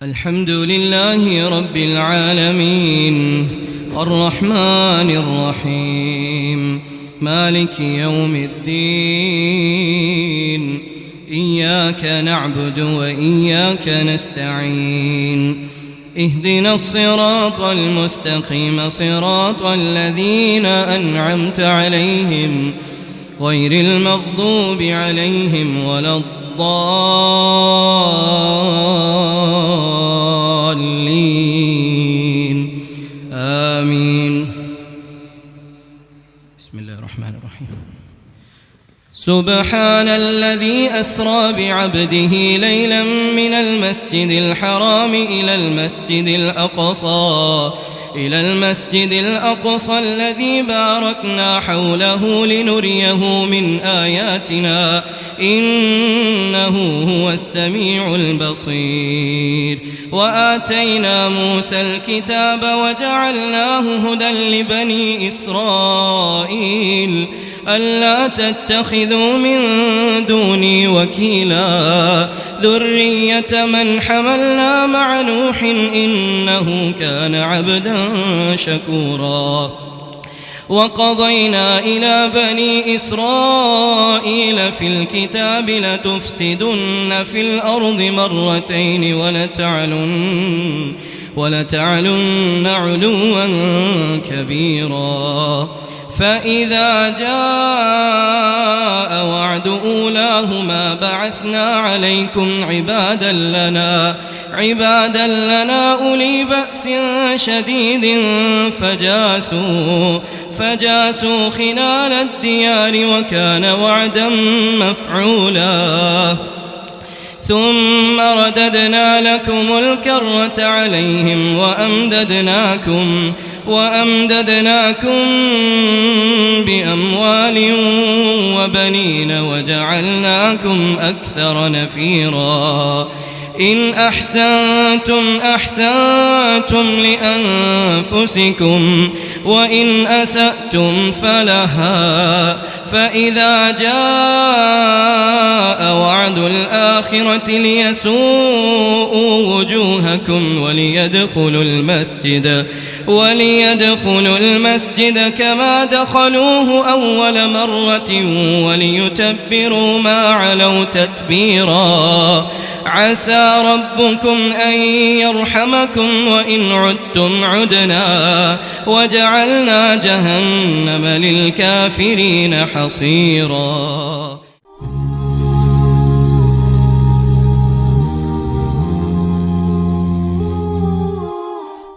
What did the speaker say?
الحمد لله رب العالمين الرحمن الرحيم مالك يوم الدين إياك نعبد وإياك نستعين اهدنا الصراط المستقيم صراط الذين أنعمت عليهم غير المغضوب عليهم ولا الضالين آمين. بسم الله الرحمن الرحيم. سبحان الذي أسرى بعبده ليلا من المسجد الحرام إلى المسجد الأقصى الذي باركنا حوله لنريه من آياتنا إنه هو السميع البصير. وآتينا موسى الكتاب وجعلناه هدى لبني إسرائيل ألا تتخذوا من دوني وكيلا ذرية من حملنا مع نوح إنه كان عبدا شكورا. وقضينا إلى بني إسرائيل في الكتاب لتفسدن في الأرض مرتين ولتعلن علوا كبيرا. فإذا جاء وعد أولاهما بعثنا عليكم عبادا لنا أولي بأس شديد فجاسوا خلال الديار وكان وعدا مفعولا. ثم رددنا لكم الكرة عليهم وأمددناكم بأموال وبنين وجعلناكم أكثر نفيرا. إن أحسنتم لأنفسكم وإن أسأتم فلها. فإذا جاء وعد الآخرة ليسوءوا وجوهكم وليدخلوا المسجد كما دخلوه أول مرة وليتبروا ما علوا تتبيرا. عسى ربكم أن يرحمكم وإن عدتم عدنا وجعلنا جهنم للكافرين حصيرا.